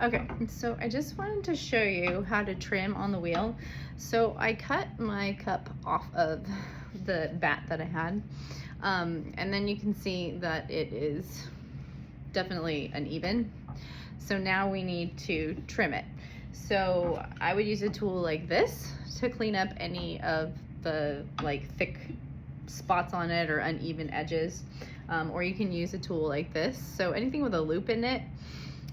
Okay, so I just wanted to show you how to trim on the wheel. So I cut my cup off of the bat that I had, and then you can see that it is definitely uneven. So now we need to trim it. So I would use a tool like this to clean up any of the like thick spots on it or uneven edges, or you can use a tool like this. So anything with a loop in it,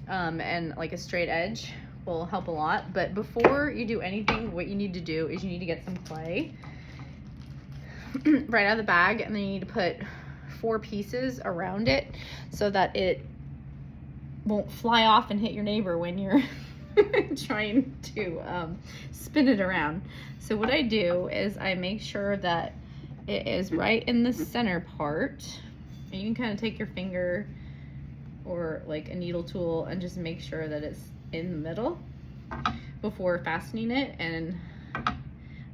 and like a straight edge will help a lot. But before you do anything, what you need to do is you need to get some clay right out of the bag, and then you need to put 4 pieces around it so that it won't fly off and hit your neighbor when you're trying to spin it around. So what I do is I make sure that it is right in the center part, and you can kind of take your finger or like a needle tool and just make sure that it's in the middle before fastening it. And I'm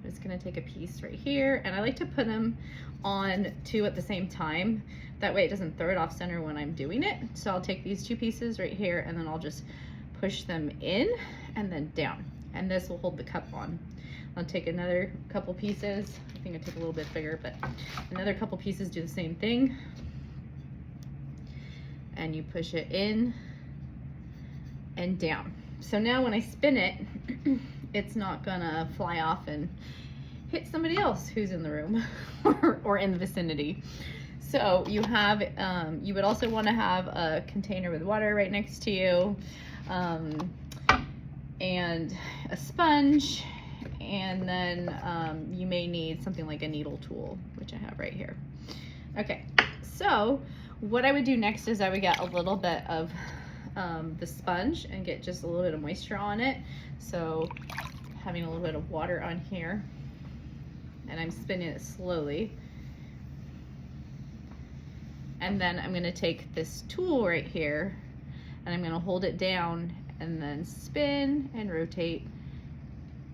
just gonna take a piece right here, and I like to put them on 2 at the same time. That way it doesn't throw it off center when I'm doing it. So I'll take these 2 pieces right here, and then I'll just push them in and then down. And this will hold the cup on. I'll take another couple pieces. I think I take a little bit bigger, but another couple pieces, do the same thing. And you push it in and down. So now when I spin it, it's not gonna fly off and hit somebody else who's in the room or in the vicinity. So you have, you would also want to have a container with water right next to you, and a sponge, and then you may need something like a needle tool, which I have right here. Okay, so what I would do next is I would get a little bit of the sponge and get just a little bit of moisture on it. So having a little bit of water on here, and I'm spinning it slowly. And then I'm gonna take this tool right here, and I'm gonna hold it down and then spin and rotate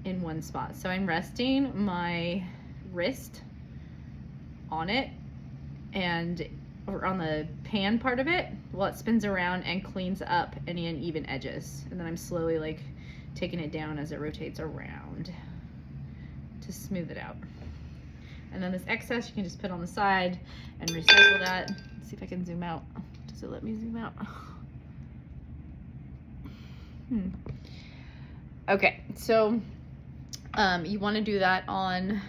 in one spot. So I'm resting my wrist on it, and or on the pan part of it while it spins around and cleans up any uneven edges. And then I'm slowly like taking it down as it rotates around to smooth it out. And then this excess you can just put on the side and recycle that. Let's see if I can zoom out. Does it let me zoom out? Okay, so you want to do that on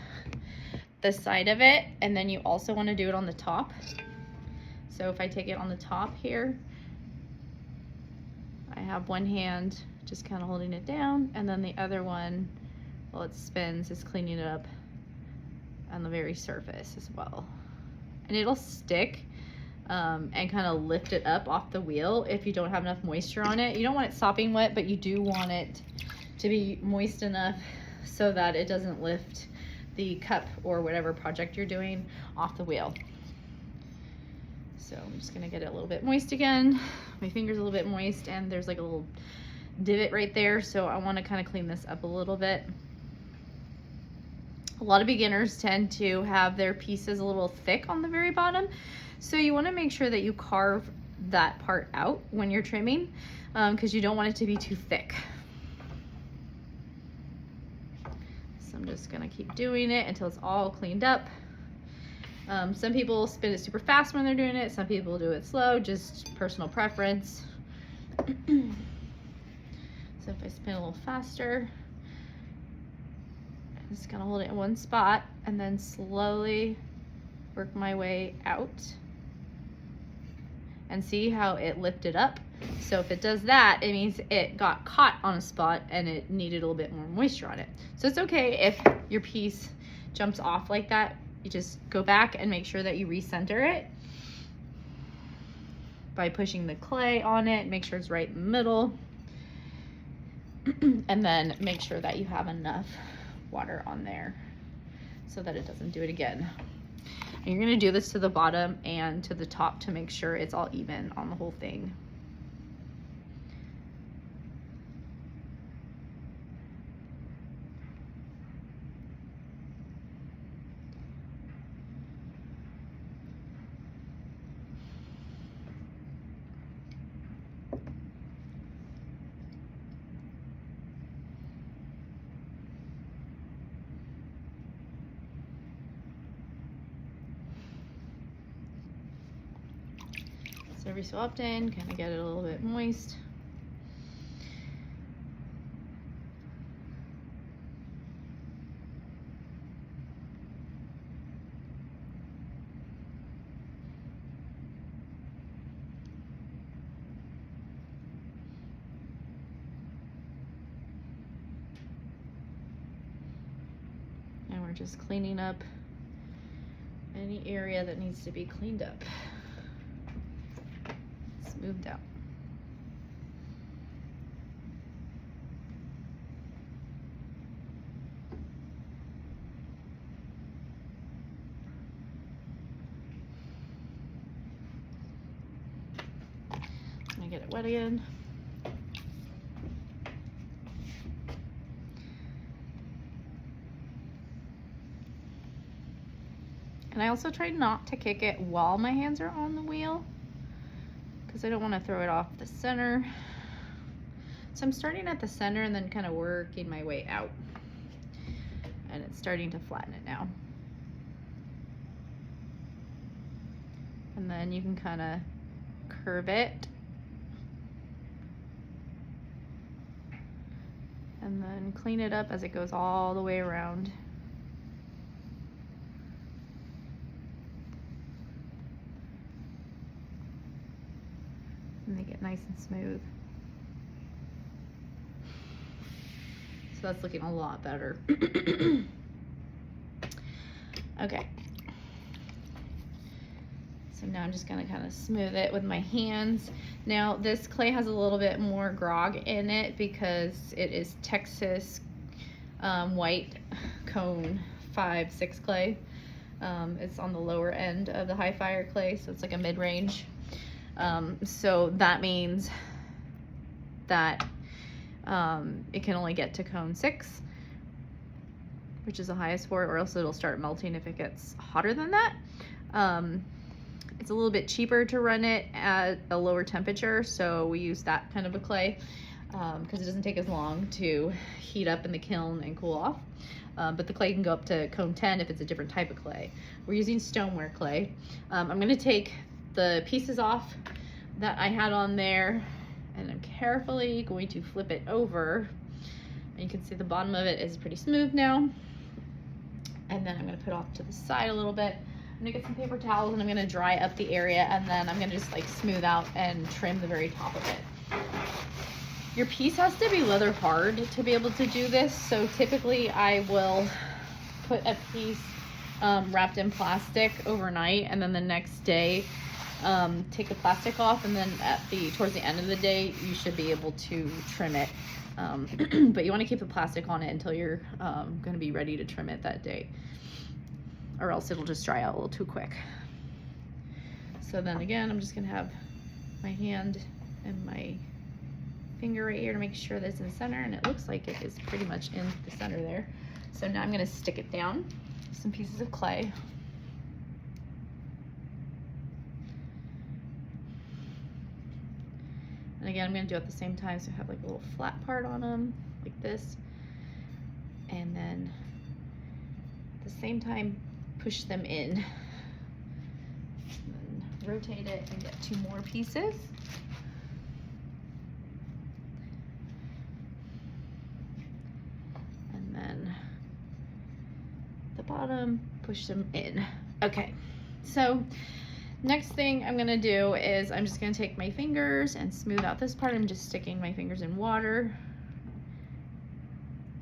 the side of it, and then you also want to do it on the top. So if I take it on the top here, I have one hand just kind of holding it down, and then the other one, while it spins, is cleaning it up on the very surface as well. And it'll stick and kind of lift it up off the wheel if you don't have enough moisture on it. You don't want it sopping wet, but you do want it to be moist enough so that it doesn't lift the cup or whatever project you're doing off the wheel. So I'm just gonna get it a little bit moist again. My finger's a little bit moist, and there's like a little divot right there, so I want to kind of clean this up a little bit. A lot of beginners tend to have their pieces a little thick on the very bottom, so you want to make sure that you carve that part out when you're trimming, because you don't want it to be too thick. So I'm just gonna keep doing it until it's all cleaned up. Some people spin it super fast when they're doing it, some people do it slow, just personal preference. So if I spin a little faster, I'm just gonna hold it in one spot and then slowly work my way out. And see how it lifted up? So if it does that, it means it got caught on a spot and it needed a little bit more moisture on it. So it's okay if your piece jumps off like that. You just go back and make sure that you recenter it by pushing the clay on it. Make sure it's right in the middle. And then make sure that you have enough water on there so that it doesn't do it again. And you're gonna do this to the bottom and to the top to make sure it's all even on the whole thing. every so often, kind of get it a little bit moist. And we're just cleaning up any area that needs to be cleaned up, smoothed out. I'm gonna get it wet again. And I also try not to kick it while my hands are on the wheel because I don't want to throw it off the center. So I'm starting at the center and then kind of working my way out. And it's starting to flatten it now. And then you can kind of curve it. And then clean it up as it goes all the way around. And they get nice and smooth. So that's looking a lot better. Okay. So now I'm just gonna kind of smooth it with my hands. Now this clay has a little bit more grog in it because it is Texas white cone 5-6 clay. It's on the lower end of the high fire clay, so it's like a mid-range. So that means that it can only get to cone 6, which is the highest for it, or else it'll start melting if it gets hotter than that. It's a little bit cheaper to run it at a lower temperature, so we use that kind of a clay because it doesn't take as long to heat up in the kiln and cool off. But the clay can go up to cone 10 if it's a different type of clay. We're using stoneware clay. I'm gonna take the pieces off that I had on there, and I'm carefully going to flip it over. And you can see the bottom of it is pretty smooth now. And then I'm gonna put off to the side a little bit. I'm gonna get some paper towels and I'm gonna dry up the area, and then I'm gonna just like smooth out and trim the very top of it. Your piece has to be leather hard to be able to do this. So typically I will put a piece wrapped in plastic overnight, and then the next day take the plastic off, and then towards the end of the day you should be able to trim it. But you want to keep the plastic on it until you're going to be ready to trim it that day, or else it'll just dry out a little too quick. So then again, I'm just going to have my hand and my finger right here to make sure that it's in the center, and it looks like it is pretty much in the center there. So now I'm going to stick it down with some pieces of clay. And again, I'm going to do it at the same time, so I have like a little flat part on them, like this. And then at the same time, push them in. And then rotate it and get 2 more pieces. And then the bottom, push them in. Okay, so next thing I'm gonna do is I'm just gonna take my fingers and smooth out this part. I'm just sticking my fingers in water,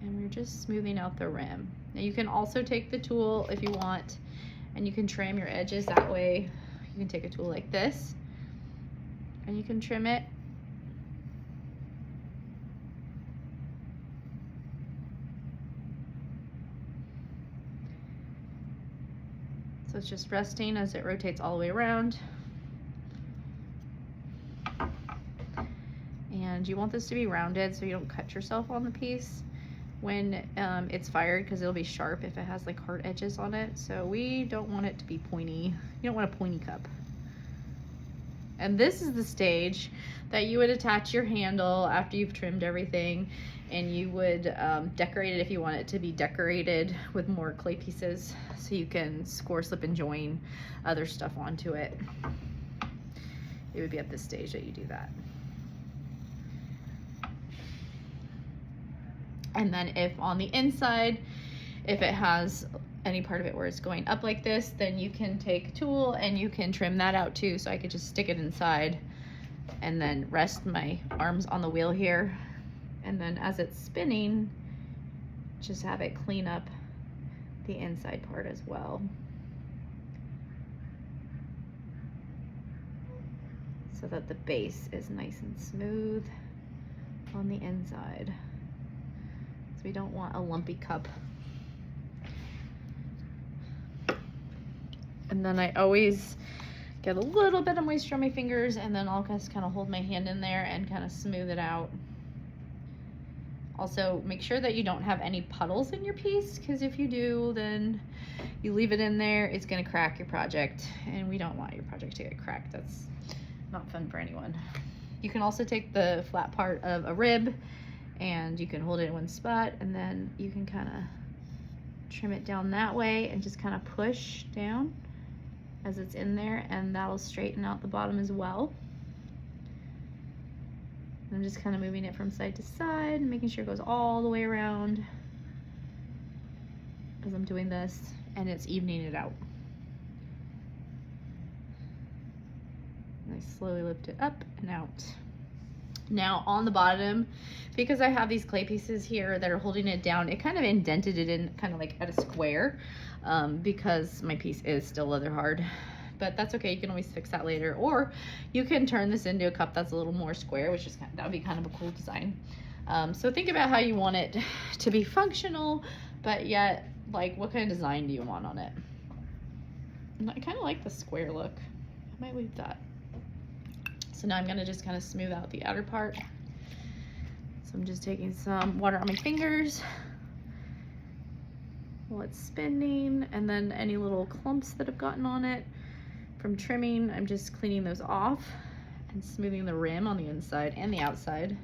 and we're just smoothing out the rim. Now you can also take the tool if you want, and you can trim your edges that way. You can take a tool like this, and you can trim it. So it's just resting as it rotates all the way around. And you want this to be rounded so you don't cut yourself on the piece when it's fired, because it'll be sharp if it has like hard edges on it. So we don't want it to be pointy. You don't want a pointy cup. And this is the stage that you would attach your handle after you've trimmed everything, and you would decorate it if you want it to be decorated with more clay pieces, so you can score, slip, and join other stuff onto it. it would be at this stage that you do that. And then if on the inside, if it has any part of it where it's going up like this, then you can take a tool and you can trim that out too. So I could just stick it inside and then rest my arms on the wheel here. And then as it's spinning, just have it clean up the inside part as well. So that the base is nice and smooth on the inside. So we don't want a lumpy cup. And then I always get a little bit of moisture on my fingers, and then I'll just kind of hold my hand in there and kind of smooth it out. Also, make sure that you don't have any puddles in your piece, because if you do, then you leave it in there, it's gonna crack your project, and we don't want your project to get cracked. That's not fun for anyone. You can also take the flat part of a rib and you can hold it in one spot, and then you can kind of trim it down that way and just kind of push down as it's in there, and that'll straighten out the bottom as well. I'm just kind of moving it from side to side, making sure it goes all the way around as I'm doing this, and it's evening it out. And I slowly lift it up and out. Now on the bottom, because I have these clay pieces here that are holding it down, it kind of indented it in kind of like at a square, because my piece is still leather hard. But that's okay, you can always fix that later. Or you can turn this into a cup that's a little more square, which is that would be kind of a cool design. So think about how you want it to be functional, but yet like what kind of design do you want on it? And I kind of like the square look. I might leave that. So now I'm gonna just kind of smooth out the outer part. So I'm just taking some water on my fingers while it's spinning, and then any little clumps that have gotten on it from trimming, I'm just cleaning those off and smoothing the rim on the inside and the outside.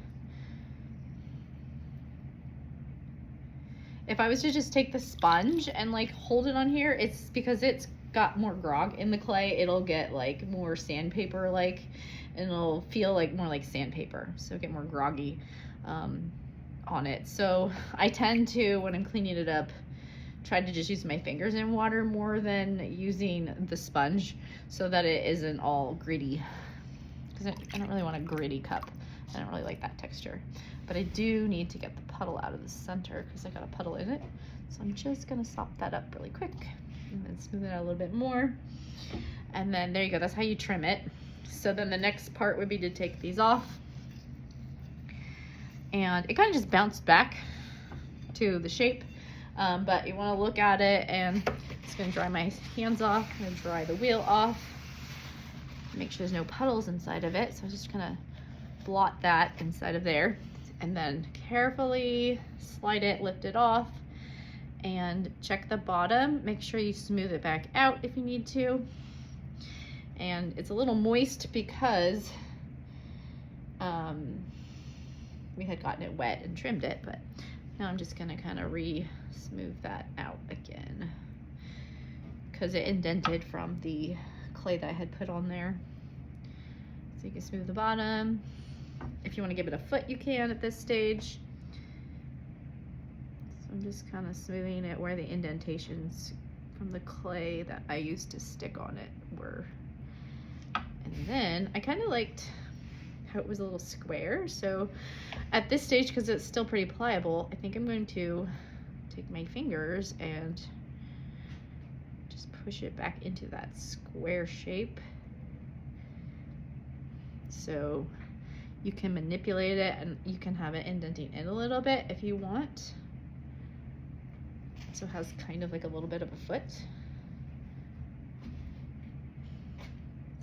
If I was to just take the sponge and like hold it on here, it's because it's got more grog in the clay, it'll get like more sandpaper like, and it'll feel like more like sandpaper, so get more groggy on it. So I tend to, when I'm cleaning it up, try to just use my fingers in water more than using the sponge, so that it isn't all gritty, because I don't really want a gritty cup. I don't really like that texture, but I do need to get the puddle out of the center because I got a puddle in it. So I'm just gonna sop that up really quick and then smooth it out a little bit more. And then there you go, that's how you trim it. So then the next part would be to take these off, and it kind of just bounced back to the shape. But you want to look at it, and it's going to dry my hands off. I'm going to dry the wheel off, make sure there's no puddles inside of it. So I'm just going to blot that inside of there, and then carefully slide it, lift it off, and check the bottom. Make sure you smooth it back out if you need to. And it's a little moist because we had gotten it wet and trimmed it, but now I'm just gonna kind of smooth that out again because it indented from the clay that I had put on there. So you can smooth the bottom. If you want to give it a foot, you can at this stage. So I'm just kind of smoothing it where the indentations from the clay that I used to stick on it were. And then I kind of liked how it was a little square. So at this stage, because it's still pretty pliable, I think I'm going to take my fingers and just push it back into that square shape. So you can manipulate it, and you can have it indenting in a little bit if you want. So it has kind of like a little bit of a foot.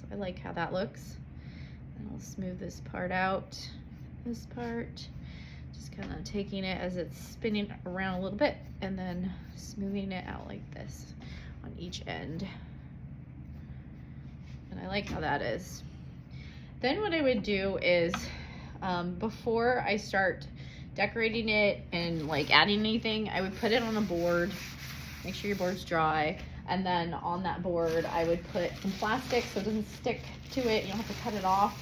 So I like how that looks. And I'll smooth this part out, this part, just kind of taking it as it's spinning around a little bit and then smoothing it out like this on each end. And I like how that is. Then what I would do is, before I start decorating it and like adding anything, I would put it on a board, make sure your board's dry. And then on that board, I would put some plastic so it doesn't stick to it. You don't have to cut it off.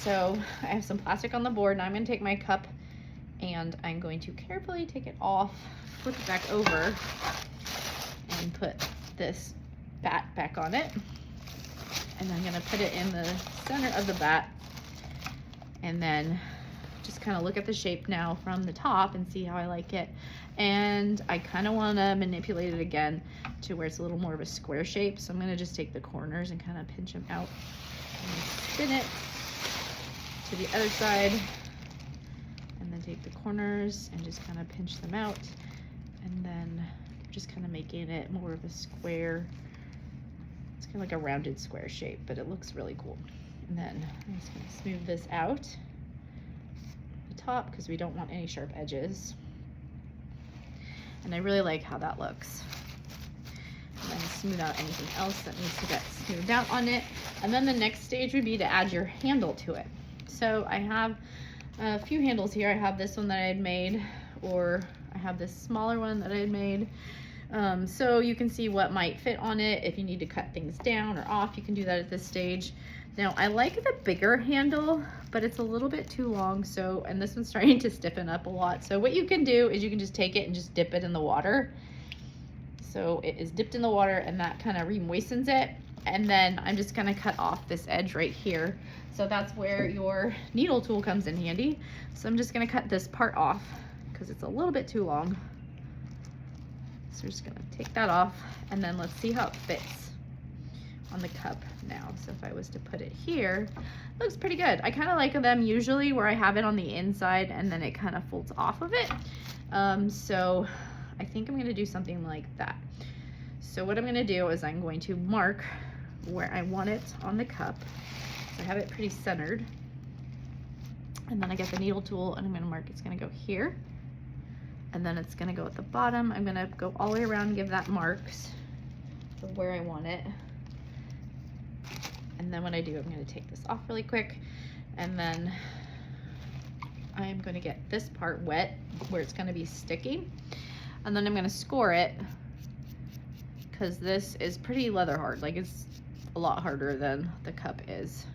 So I have some plastic on the board. Now I'm gonna take my cup and I'm going to carefully take it off, flip it back over, and put this bat back on it. And I'm gonna put it in the center of the bat, and then just kind of look at the shape now from the top and see how I like it. And I kind of want to manipulate it again to where it's a little more of a square shape. So I'm going to just take the corners and kind of pinch them out and spin it to the other side, and then take the corners and just kind of pinch them out, and then just kind of making it more of a square. It's kind of like a rounded square shape, but it looks really cool. And then I'm just going to smooth this out the top because we don't want any sharp edges. And I really like how that looks. And then smooth out anything else that needs to get smoothed out on it. And then the next stage would be to add your handle to it. So I have a few handles here. I have this one that I had made, or I have this smaller one that I had made. So you can see what might fit on it. If you need to cut things down or off, you can do that at this stage. Now I like the bigger handle, but it's a little bit too long. So, and this one's starting to stiffen up a lot. So what you can do is you can just take it and just dip it in the water. So it is dipped in the water, and that kind of re-moistens it. And then I'm just gonna cut off this edge right here. So that's where your needle tool comes in handy. So I'm just gonna cut this part off because it's a little bit too long. So we're just gonna take that off, and then let's see how it fits on the cup now. So if I was to put it here, it looks pretty good. I kind of like them usually where I have it on the inside and then it kind of folds off of it. So I think I'm gonna do something like that. So what I'm gonna do is I'm going to mark where I want it on the cup. So I have it pretty centered. And then I get the needle tool and I'm gonna mark it's gonna go here. And then it's gonna go at the bottom. I'm gonna go all the way around and give that marks of where I want it. And then what I do, I'm gonna take this off really quick, and then I'm gonna get this part wet where it's gonna be sticking. And then I'm gonna score it, because this is pretty leather hard. Like, it's a lot harder than the cup is.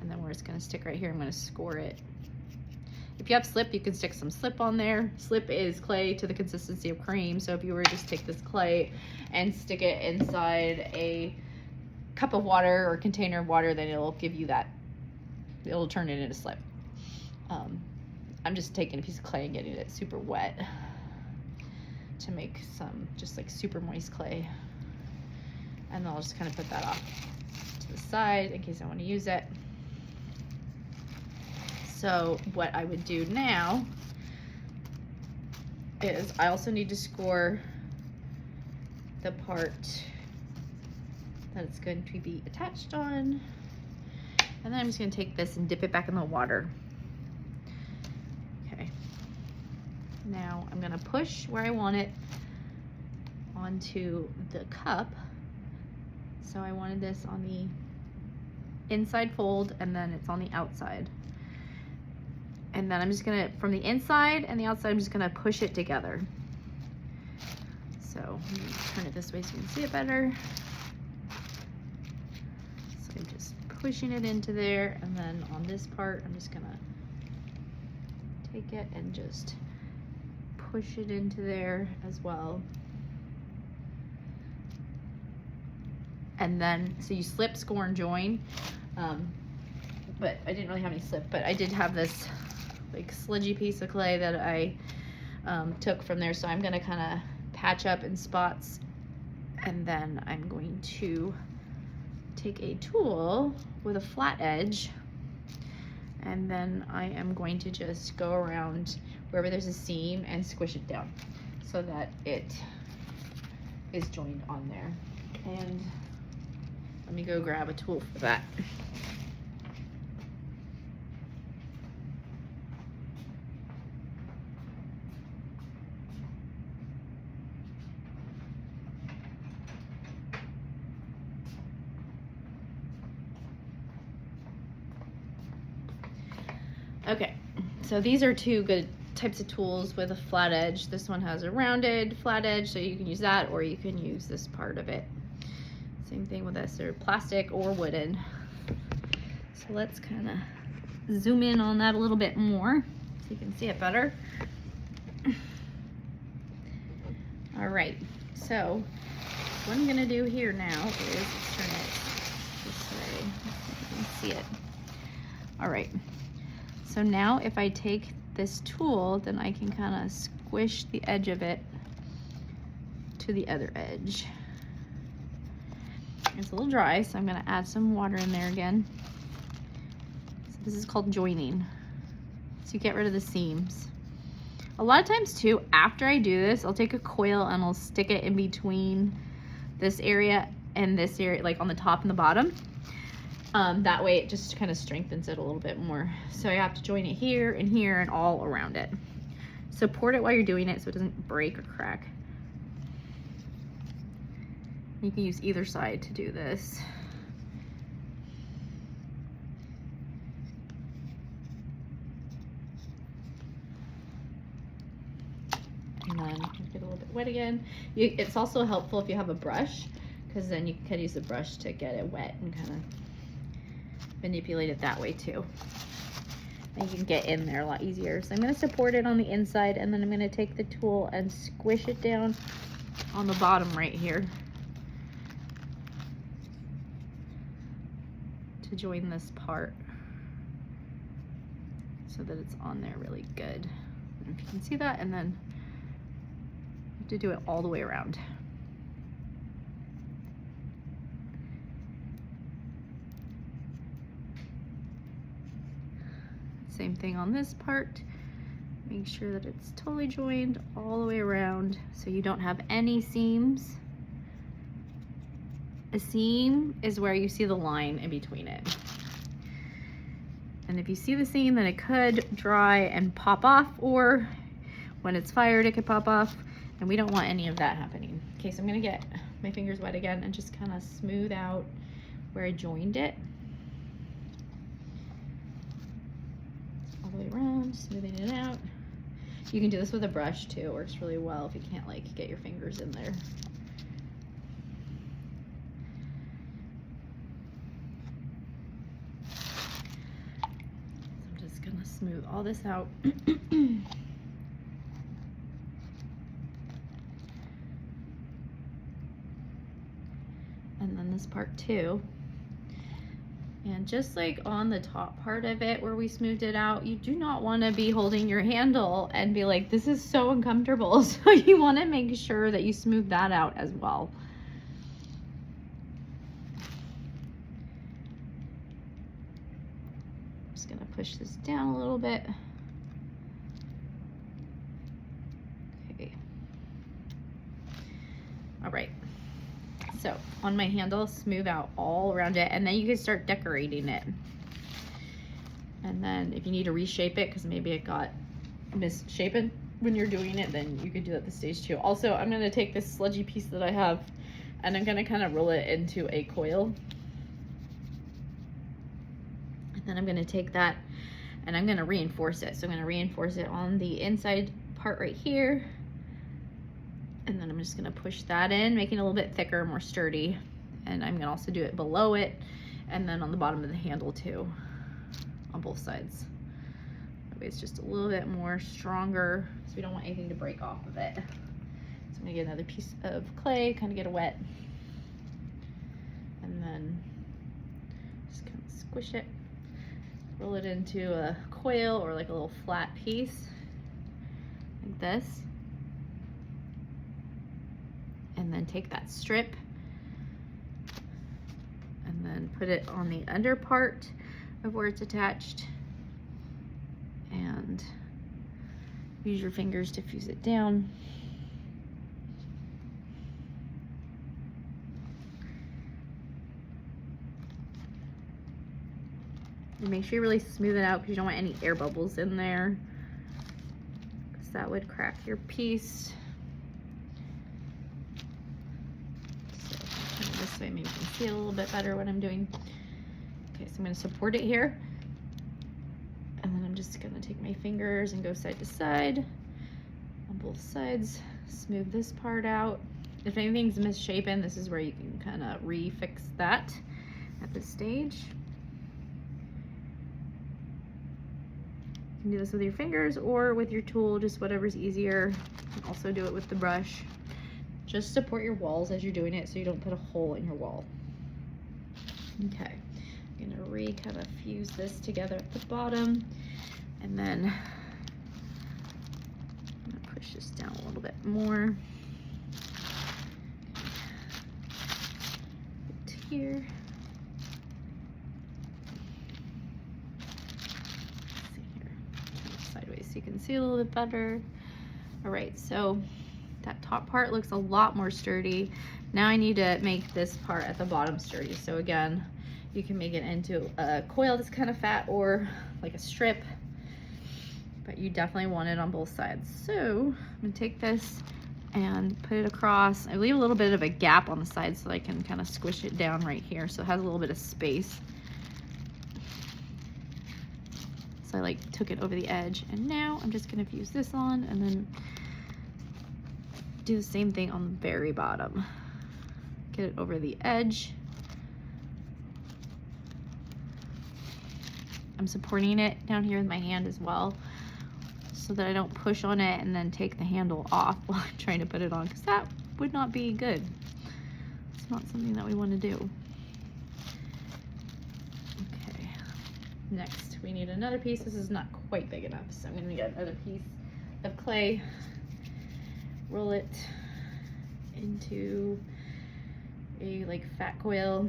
And then where it's gonna stick right here, I'm gonna score it. If you have slip, you can stick some slip on there. Slip is clay to the consistency of cream. So if you were to just take this clay and stick it inside a cup of water or container of water, then it'll give you that, it'll turn it into slip. I'm just taking a piece of clay and getting it super wet to make some just like super moist clay. And then I'll just kind of put that off to the side in case I want to use it. So what I would do now is I also need to score the part that it's going to be attached on. And then I'm just gonna take this and dip it back in the water. Okay. Now I'm gonna push where I want it onto the cup. So I wanted this on the inside fold, and then it's on the outside. And then I'm just gonna, from the inside and the outside, I'm just gonna push it together. So I'm gonna turn it this way so you can see it better. So I'm just pushing it into there, and then on this part, I'm just gonna take it and just push it into there as well. And then, so you slip, score, and join. But I didn't really have any slip, but I did have this like sludgy piece of clay that I took from there. So I'm gonna kind of patch up in spots, and then I'm going to take a tool with a flat edge, and then I am going to just go around wherever there's a seam and squish it down so that it is joined on there. And let me go grab a tool for that. Okay, so these are two good types of tools with a flat edge. This one has a rounded flat edge, so you can use that, or you can use this part of it. Same thing with this, they're plastic or wooden. So let's kind of zoom in on that a little bit more so you can see it better. All right, so what I'm gonna do here now is turn it this way so you can see it. All right, so now if I take this tool, then I can kind of squish the edge of it to the other edge. It's a little dry, so I'm gonna add some water in there again. So this is called joining. So you get rid of the seams. A lot of times too, after I do this, I'll take a coil and I'll stick it in between this area and this area, like on the top and the bottom. That way it just kind of strengthens it a little bit more. So I have to join it here and all around it. Support it while you're doing it so it doesn't break or crack. You can use either side to do this. And then get a little bit wet again. It's also helpful if you have a brush, because then you can use the brush to get it wet and kind of manipulate it that way too. And you can get in there a lot easier. So I'm going to support it on the inside, and then I'm going to take the tool and squish it down on the bottom right here to join this part so that it's on there really good. And if you can see that, and then to do it all the way around. Same thing on this part. Make sure that it's totally joined all the way around so you don't have any seams. A seam is where you see the line in between it. And if you see the seam, then it could dry and pop off, or when it's fired, it could pop off. And we don't want any of that happening. Okay, so I'm gonna get my fingers wet again and just kind of smooth out where I joined it. All the way around, smoothing it out. You can do this with a brush too, it works really well if you can't like get your fingers in there. So I'm just gonna smooth all this out. And then this part too. And just like on the top part of it where we smoothed it out, you do not want to be holding your handle and be like, this is so uncomfortable. So you want to make sure that you smooth that out as well. Just gonna push this down a little bit. Okay. All right. So on my handle, smooth out all around it, and then you can start decorating it. And then if you need to reshape it, because maybe it got misshapen when you're doing it, then you could do that at this stage too. Also, I'm gonna take this sludgy piece that I have, and I'm gonna kind of roll it into a coil. And then I'm gonna take that and I'm gonna reinforce it. So I'm gonna reinforce it on the inside part right here. And then I'm just gonna push that in, making it a little bit thicker, more sturdy. And I'm gonna also do it below it, and then on the bottom of the handle too, on both sides. That way it's just a little bit more stronger, so we don't want anything to break off of it. So I'm gonna get another piece of clay, kind of get it wet. And then just kind of squish it, roll it into a coil or like a little flat piece, like this. And then take that strip and then put it on the under part of where it's attached, and use your fingers to fuse it down. And make sure you really smooth it out because you don't want any air bubbles in there, because that would crack your piece. This way maybe you can see it a little bit better what I'm doing. Okay, so I'm going to support it here, and then I'm just gonna take my fingers and go side to side on both sides, smooth this part out. If anything's misshapen, this is where you can kind of refix that at this stage. You can do this with your fingers or with your tool, just whatever's easier. You can also do it with the brush. Just support your walls as you're doing it so you don't put a hole in your wall. Okay, I'm gonna kind of fuse this together at the bottom, and then I'm gonna push this down a little bit more. Right here. Let's see here, turn it sideways so you can see a little bit better. All right, so that top part looks a lot more sturdy. Now I need to make this part at the bottom sturdy. So again, you can make it into a coil that's kind of fat or like a strip, but you definitely want it on both sides. So I'm gonna take this and put it across. I leave a little bit of a gap on the side so I can kind of squish it down right here so it has a little bit of space. So I like took it over the edge, and now I'm just gonna fuse this on and then do the same thing on the very bottom. Get it over the edge. I'm supporting it down here with my hand as well so that I don't push on it and then take the handle off while I'm trying to put it on, because that would not be good. It's not something that we want to do. Okay, next we need another piece. This is not quite big enough, so I'm going to get another piece of clay, roll it into a like fat coil.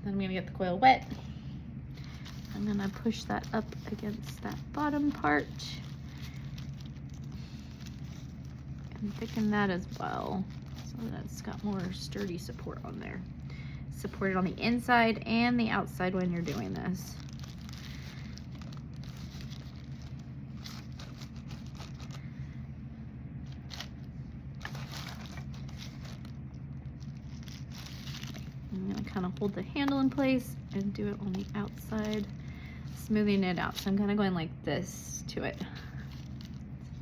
Then I'm going to get the coil wet. I'm gonna push that up against that bottom part and thicken that as well so that's got more sturdy support on there. Support it on the inside and the outside when you're doing this. I'm gonna kind of hold the handle in place and do it on the outside, smoothing it out. So I'm kind of going like this to it,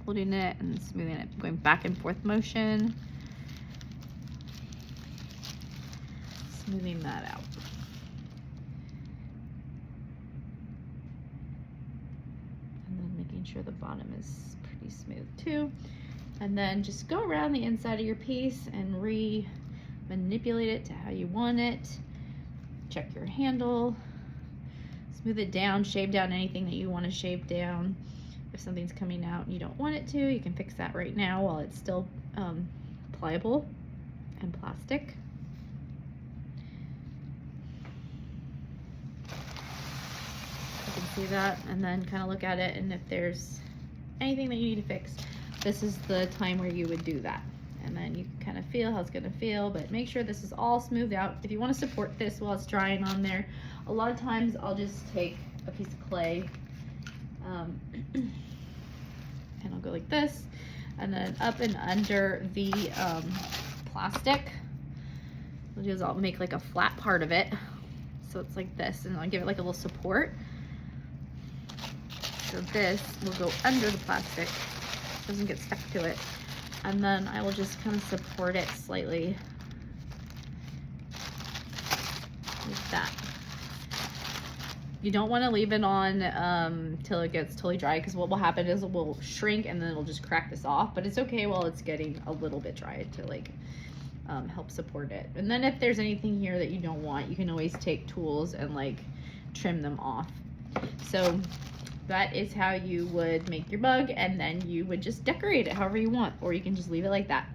holding it and smoothing it, going back and forth motion, smoothing that out. And then making sure the bottom is pretty smooth too. And then just go around the inside of your piece and manipulate it to how you want it. Check your handle, smooth it down, shave down anything that you want to shave down. If something's coming out and you don't want it to, you can fix that right now while it's still pliable and plastic. You can see that, and then kind of look at it, and if there's anything that you need to fix, this is the time where you would do that. And then you can kind of feel how it's going to feel, but make sure this is all smoothed out. If you want to support this while it's drying on there, a lot of times I'll just take a piece of clay and I'll go like this, and then up and under the plastic, what I'll do is I'll make like a flat part of it, so it's like this, and I'll give it like a little support. So this will go under the plastic, doesn't get stuck to it. And then I will just kind of support it slightly like that. You don't want to leave it on till it gets totally dry, because what will happen is it will shrink and then it'll just crack this off. But it's okay while it's getting a little bit dry to like help support it. And then if there's anything here that you don't want, you can always take tools and like trim them off. So that is how you would make your mug, and then you would just decorate it however you want, or you can just leave it like that.